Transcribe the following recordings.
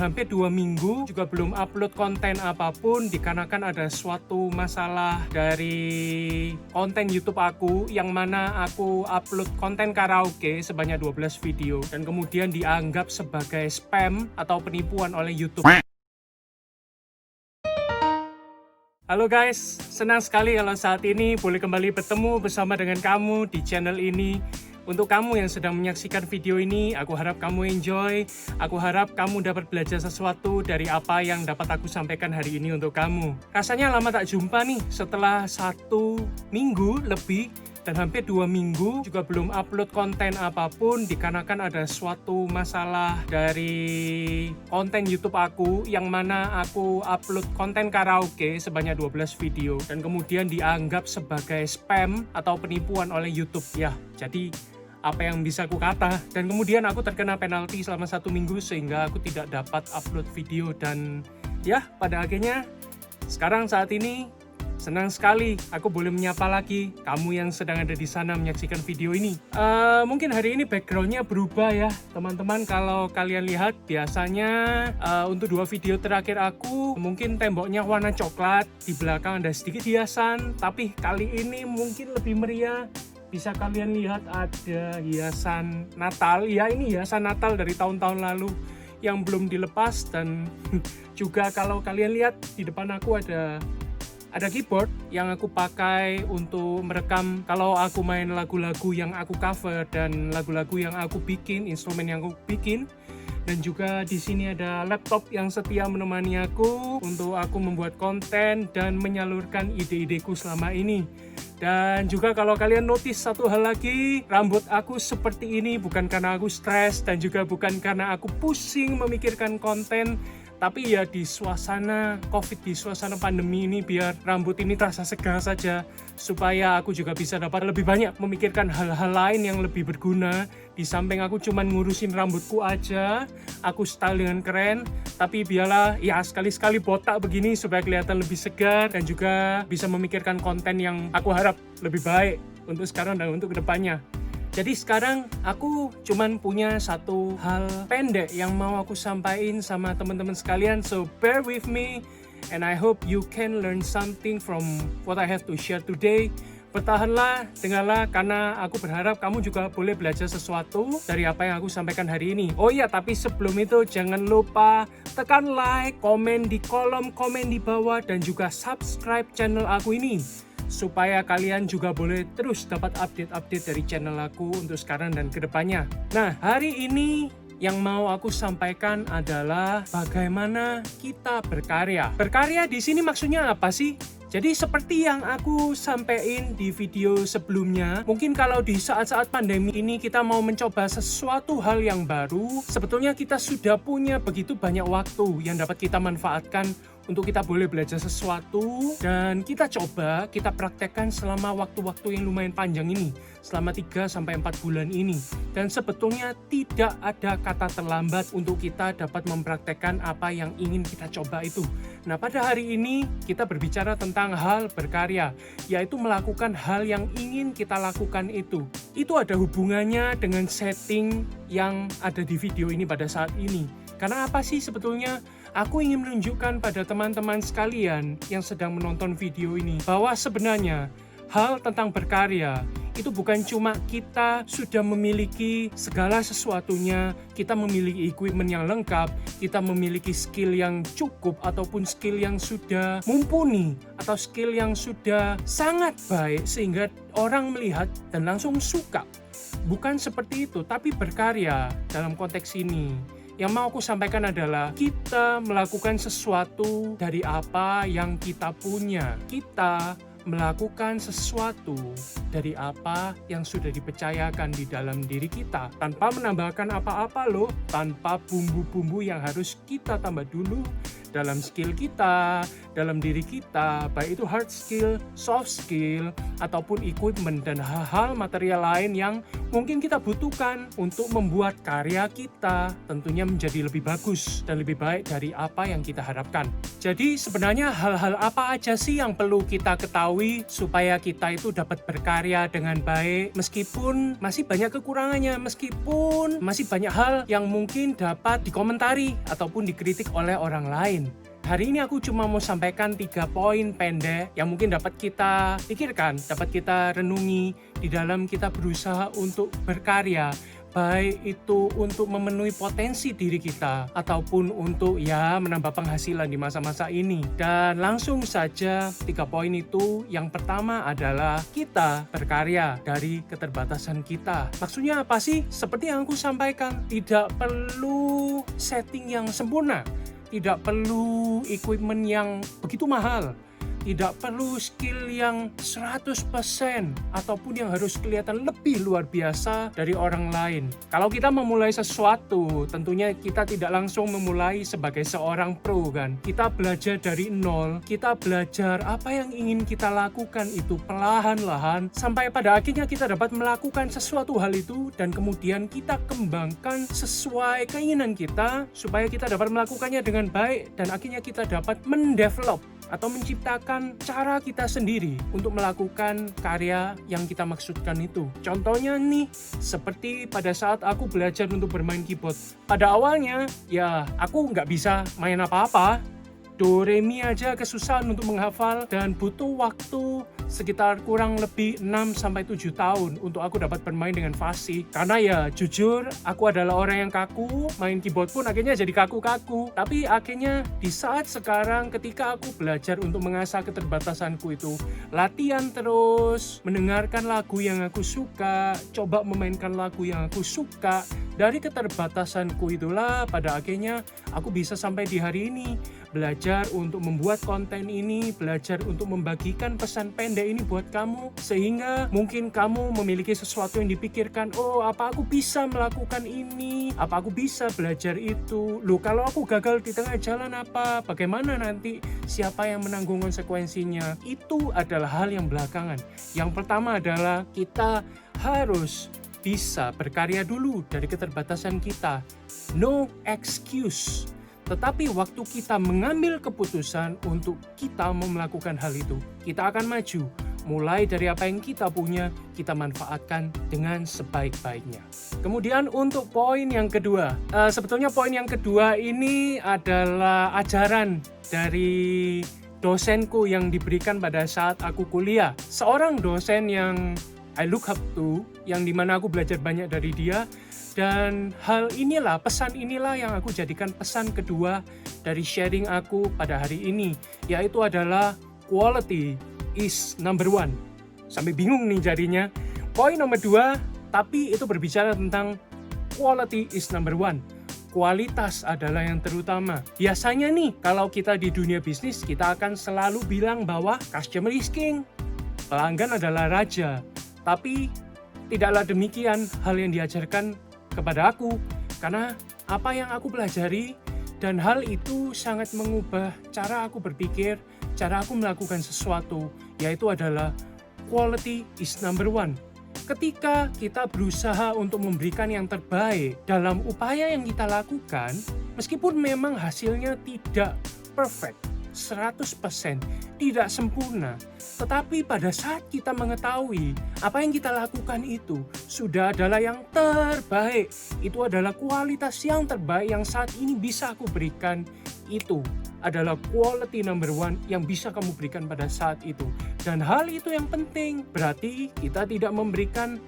hampir 2 minggu juga belum upload konten apapun dikarenakan ada suatu masalah dari konten YouTube aku, yang mana aku upload konten karaoke sebanyak 12 video dan kemudian dianggap sebagai spam atau penipuan oleh YouTube. Halo guys, senang sekali kalau saat ini boleh kembali bertemu bersama dengan kamu di channel ini. Untuk kamu yang sedang menyaksikan video ini, aku harap kamu enjoy. Aku harap kamu dapat belajar sesuatu dari apa yang dapat aku sampaikan hari ini untuk kamu. Rasanya lama tak jumpa nih, setelah 1 minggu lebih dan hampir 2 minggu juga belum upload konten apapun dikarenakan ada suatu masalah dari konten YouTube aku, yang mana aku upload konten karaoke sebanyak 12 video dan kemudian dianggap sebagai spam atau penipuan oleh YouTube ya. Jadi apa yang bisa aku kata, dan kemudian aku terkena penalti selama 1 minggu sehingga aku tidak dapat upload video. Dan ya, pada akhirnya sekarang saat ini senang sekali aku boleh menyapa lagi kamu yang sedang ada di sana menyaksikan video ini. Mungkin hari ini backgroundnya berubah ya teman-teman. Kalau kalian lihat biasanya untuk 2 video terakhir aku mungkin temboknya warna coklat, di belakang ada sedikit hiasan, tapi kali ini mungkin lebih meriah. Bisa kalian lihat ada hiasan Natal. Ya, ini hiasan Natal dari tahun-tahun lalu yang belum dilepas. Dan juga kalau kalian lihat di depan aku ada keyboard yang aku pakai untuk merekam kalau aku main lagu-lagu yang aku cover dan lagu-lagu yang aku bikin, instrumen yang aku bikin. Dan juga di sini ada laptop yang setia menemani aku untuk aku membuat konten dan menyalurkan ide-ideku selama ini. Dan juga kalau kalian notice satu hal lagi, rambut aku seperti ini bukan karena aku stres dan juga bukan karena aku pusing memikirkan konten, tapi ya di suasana COVID, di suasana pandemi ini, biar rambut ini terasa segar saja, supaya aku juga bisa dapat lebih banyak memikirkan hal-hal lain yang lebih berguna. Di samping aku cuman ngurusin rambutku aja, aku style dengan keren, tapi biarlah ya sekali-sekali botak begini supaya kelihatan lebih segar dan juga bisa memikirkan konten yang aku harap lebih baik untuk sekarang dan untuk kedepannya. Jadi sekarang aku cuman punya satu hal pendek yang mau aku sampaikan sama teman-teman sekalian. So bear with me and I hope you can learn something from what I have to share today. Bertahanlah, dengarlah, karena aku berharap kamu juga boleh belajar sesuatu dari apa yang aku sampaikan hari ini. Oh iya, tapi sebelum itu jangan lupa tekan like, komen di kolom komen di bawah, dan juga subscribe channel aku ini, supaya kalian juga boleh terus dapat update-update dari channel aku untuk sekarang dan kedepannya. Nah, hari ini yang mau aku sampaikan adalah bagaimana kita berkarya. Berkarya di sini maksudnya apa sih? Jadi seperti yang aku sampaikan di video sebelumnya, mungkin kalau di saat-saat pandemi ini kita mau mencoba sesuatu hal yang baru, sebetulnya kita sudah punya begitu banyak waktu yang dapat kita manfaatkan untuk kita boleh belajar sesuatu, dan kita coba, kita praktekkan selama waktu-waktu yang lumayan panjang ini, selama 3-4 bulan ini. Dan sebetulnya tidak ada kata terlambat untuk kita dapat mempraktekkan apa yang ingin kita coba itu. Nah, pada hari ini kita berbicara tentang hal berkarya, yaitu melakukan hal yang ingin kita lakukan itu. Itu ada hubungannya dengan setting yang ada di video ini pada saat ini. Karena apa sih sebetulnya? Aku ingin menunjukkan pada teman-teman sekalian yang sedang menonton video ini bahwa sebenarnya hal tentang berkarya itu bukan cuma kita sudah memiliki segala sesuatunya, kita memiliki equipment yang lengkap, kita memiliki skill yang cukup ataupun skill yang sudah mumpuni atau skill yang sudah sangat baik sehingga orang melihat dan langsung suka. Bukan seperti itu, tapi berkarya dalam konteks ini yang mau aku sampaikan adalah kita melakukan sesuatu dari apa yang kita punya. Kita melakukan sesuatu dari apa yang sudah dipercayakan di dalam diri kita, tanpa menambahkan apa-apa loh, tanpa bumbu-bumbu yang harus kita tambah dulu, dalam skill kita, dalam diri kita, baik itu hard skill, soft skill, ataupun equipment dan hal-hal material lain yang mungkin kita butuhkan untuk membuat karya kita tentunya menjadi lebih bagus dan lebih baik dari apa yang kita harapkan. Jadi sebenarnya hal-hal apa aja sih yang perlu kita ketahui supaya kita itu dapat berkarya dengan baik meskipun masih banyak kekurangannya, meskipun masih banyak hal yang mungkin dapat dikomentari ataupun dikritik oleh orang lain. Hari ini aku cuma mau sampaikan 3 poin pendek yang mungkin dapat kita pikirkan, dapat kita renungi di dalam kita berusaha untuk berkarya, baik itu untuk memenuhi potensi diri kita ataupun untuk menambah penghasilan di masa-masa ini. Dan langsung saja 3 poin itu, yang pertama adalah kita berkarya dari keterbatasan kita. Maksudnya apa sih? Seperti yang aku sampaikan, tidak perlu setting yang sempurna, tidak perlu equipment yang begitu mahal, tidak perlu skill yang 100% ataupun yang harus kelihatan lebih luar biasa dari orang lain. Kalau kita memulai sesuatu, tentunya kita tidak langsung memulai sebagai seorang pro kan. Kita belajar dari nol, kita belajar apa yang ingin kita lakukan itu perlahan-lahan sampai pada akhirnya kita dapat melakukan sesuatu hal itu dan kemudian kita kembangkan sesuai keinginan kita supaya kita dapat melakukannya dengan baik dan akhirnya kita dapat mendevelop atau menciptakan cara kita sendiri untuk melakukan karya yang kita maksudkan itu. Contohnya nih, seperti pada saat aku belajar untuk bermain keyboard. Pada awalnya, aku nggak bisa main apa-apa. Do, re, mi aja kesusahan untuk menghafal dan butuh waktu sekitar kurang lebih 6-7 tahun untuk aku dapat bermain dengan fasih. Karena jujur, aku adalah orang yang kaku, main keyboard pun akhirnya jadi kaku-kaku. Tapi akhirnya di saat sekarang ketika aku belajar untuk mengasah keterbatasanku itu, latihan terus, mendengarkan lagu yang aku suka, coba memainkan lagu yang aku suka, dari keterbatasanku itulah pada akhirnya aku bisa sampai di hari ini. Belajar untuk membuat konten ini, belajar untuk membagikan pesan pendek ini buat kamu, sehingga mungkin kamu memiliki sesuatu yang dipikirkan, oh apa aku bisa melakukan ini, apa aku bisa belajar itu, loh kalau aku gagal di tengah jalan bagaimana nanti, siapa yang menanggung konsekuensinya. Itu adalah hal yang belakangan. Yang pertama adalah kita harus bisa berkarya dulu dari keterbatasan kita. No excuse. Tetapi waktu kita mengambil keputusan untuk kita mau melakukan hal itu, kita akan maju. Mulai dari apa yang kita punya, kita manfaatkan dengan sebaik-baiknya. Kemudian untuk poin yang kedua, sebetulnya poin yang kedua ini adalah ajaran dari dosenku yang diberikan pada saat aku kuliah. Seorang dosen yang I look up to, yang dimana aku belajar banyak dari dia. Dan pesan inilah yang aku jadikan pesan kedua dari sharing aku pada hari ini, yaitu adalah quality is number one. Sampai bingung nih jadinya. Poin nomor 2, tapi itu berbicara tentang quality is number one. Kualitas adalah yang terutama. Biasanya nih, kalau kita di dunia bisnis, kita akan selalu bilang bahwa customer is king, pelanggan adalah raja. Tapi tidaklah demikian hal yang diajarkan kepada aku, karena apa yang aku pelajari dan hal itu sangat mengubah cara aku berpikir, cara aku melakukan sesuatu, yaitu adalah quality is number one. Ketika kita berusaha untuk memberikan yang terbaik dalam upaya yang kita lakukan, meskipun memang hasilnya tidak perfect, 100%, tidak sempurna, tetapi pada saat kita mengetahui apa yang kita lakukan itu sudah adalah yang terbaik, itu adalah kualitas yang terbaik yang saat ini bisa aku berikan, itu adalah quality number one yang bisa kamu berikan pada saat itu. Dan hal itu yang penting, berarti kita tidak memberikan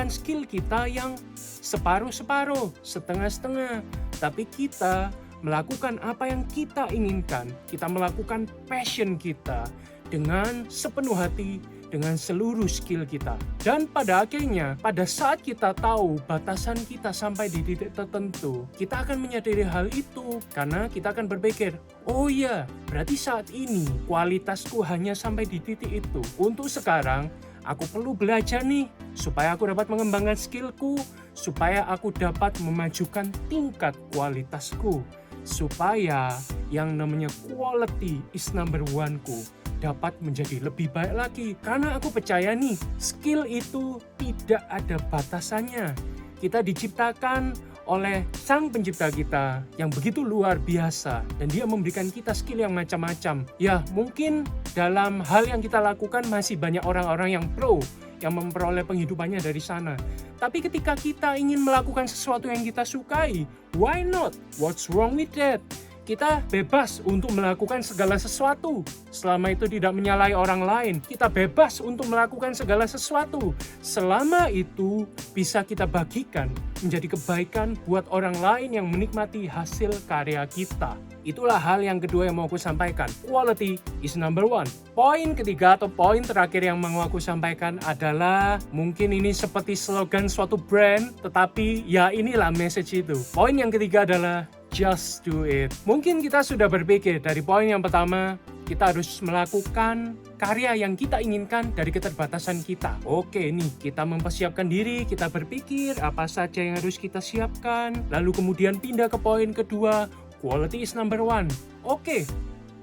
skill kita yang separuh-separuh, setengah-setengah, tapi kita melakukan apa yang kita inginkan, kita melakukan passion kita dengan sepenuh hati, dengan seluruh skill kita. Dan pada akhirnya, pada saat kita tahu batasan kita sampai di titik tertentu, kita akan menyadari hal itu karena kita akan berpikir, oh iya, berarti saat ini kualitasku hanya sampai di titik itu. Untuk sekarang, aku perlu belajar nih, supaya aku dapat mengembangkan skillku, supaya aku dapat memajukan tingkat kualitasku. supaya yang namanya quality is number one ku dapat menjadi lebih baik lagi. Karena aku percaya nih, skill itu tidak ada batasannya. Kita diciptakan oleh sang pencipta kita yang begitu luar biasa, dan dia memberikan kita skill yang macam-macam. Ya, mungkin dalam hal yang kita lakukan masih banyak orang-orang yang pro, yang memperoleh penghidupannya dari sana. Tapi ketika kita ingin melakukan sesuatu yang kita sukai, why not? What's wrong with that? Kita bebas untuk melakukan segala sesuatu selama itu tidak menyalahi orang lain. Kita bebas untuk melakukan segala sesuatu selama itu bisa kita bagikan menjadi kebaikan buat orang lain yang menikmati hasil karya kita. Itulah hal yang kedua yang mau aku sampaikan. Quality is number one. Poin ketiga atau poin terakhir yang mau aku sampaikan adalah, mungkin ini seperti slogan suatu brand, tetapi ya inilah message itu. Poin yang ketiga adalah just do it. Mungkin kita sudah berpikir dari poin yang pertama, kita harus melakukan karya yang kita inginkan dari keterbatasan kita. Oke nih, kita mempersiapkan diri, kita berpikir apa saja yang harus kita siapkan, lalu kemudian pindah ke poin kedua, quality is number one. Oke,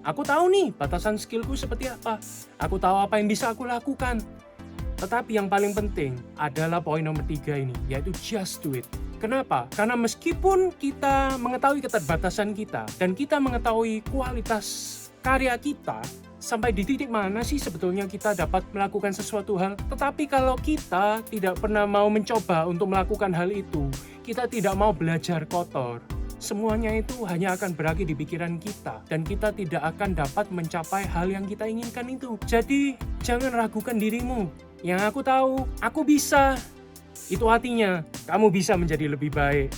aku tahu nih batasan skillku seperti apa, aku tahu apa yang bisa aku lakukan. Tetapi yang paling penting adalah poin nomor 3 ini, yaitu just do it. Kenapa? Karena meskipun kita mengetahui keterbatasan kita dan kita mengetahui kualitas karya kita, sampai di titik mana sih sebetulnya kita dapat melakukan sesuatu hal, tetapi kalau kita tidak pernah mau mencoba untuk melakukan hal itu, kita tidak mau belajar kotor, semuanya itu hanya akan berakhir di pikiran kita dan kita tidak akan dapat mencapai hal yang kita inginkan itu. Jadi jangan ragukan dirimu. Yang aku tahu, aku bisa. Itu artinya kamu bisa menjadi lebih baik.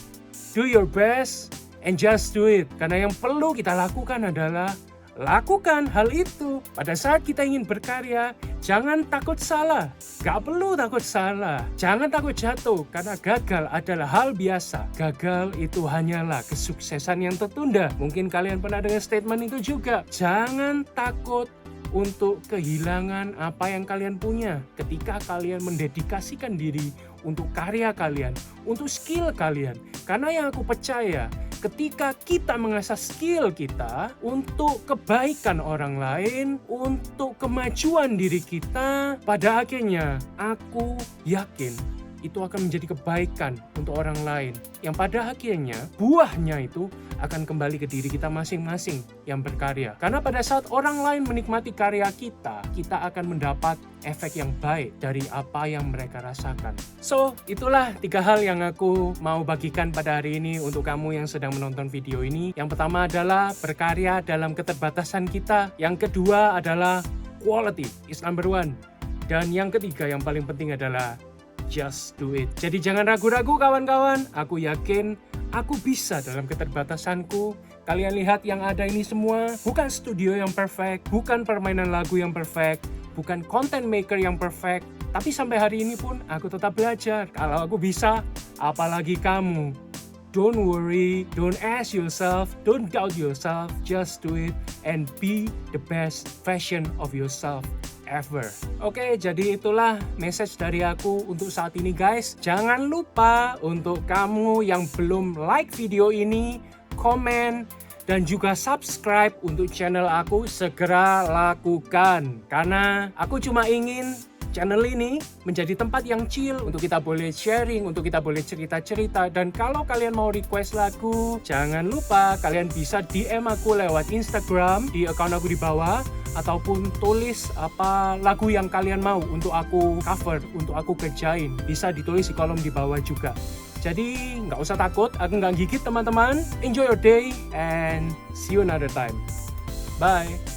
Do your best and just do it. Karena yang perlu kita lakukan adalah lakukan hal itu. Pada saat kita ingin berkarya, jangan takut salah. Gak perlu takut salah. Jangan takut jatuh, karena gagal adalah hal biasa. Gagal itu hanyalah kesuksesan yang tertunda. Mungkin kalian pernah dengar statement itu juga. Jangan takut untuk kehilangan apa yang kalian punya ketika kalian mendedikasikan diri untuk karya kalian, untuk skill kalian. Karena yang aku percaya, ketika kita mengasah skill kita untuk kebaikan orang lain, untuk kemajuan diri kita, pada akhirnya aku yakin itu akan menjadi kebaikan untuk orang lain, yang pada akhirnya buahnya itu akan kembali ke diri kita masing-masing yang berkarya. Karena pada saat orang lain menikmati karya kita, kita akan mendapat efek yang baik dari apa yang mereka rasakan. So, itulah 3 hal yang aku mau bagikan pada hari ini untuk kamu yang sedang menonton video ini. Yang pertama adalah berkarya dalam keterbatasan kita. Yang kedua adalah quality is number one. Dan yang ketiga yang paling penting adalah just do it. Jadi jangan ragu-ragu kawan-kawan. Aku yakin aku bisa dalam keterbatasanku. Kalian lihat yang ada ini semua, bukan studio yang perfect, bukan permainan lagu yang perfect, bukan content maker yang perfect. Tapi sampai hari ini pun aku tetap belajar. Kalau aku bisa, apalagi kamu. Don't worry, don't ask yourself, don't doubt yourself, just do it and be the best version of yourself ever. Oke, jadi itulah message dari aku untuk saat ini guys. Jangan lupa untuk kamu yang belum like video ini, komen, dan juga subscribe untuk channel aku, segera lakukan. Karena aku cuma ingin channel ini menjadi tempat yang chill untuk kita boleh sharing, untuk kita boleh cerita-cerita. Dan kalau kalian mau request lagu, jangan lupa kalian bisa DM aku lewat Instagram di account aku di bawah, ataupun tulis apa lagu yang kalian mau untuk aku cover, untuk aku kerjain. Bisa ditulis di kolom di bawah juga. Jadi nggak usah takut, aku nggak gigit teman-teman. Enjoy your day and see you another time. Bye.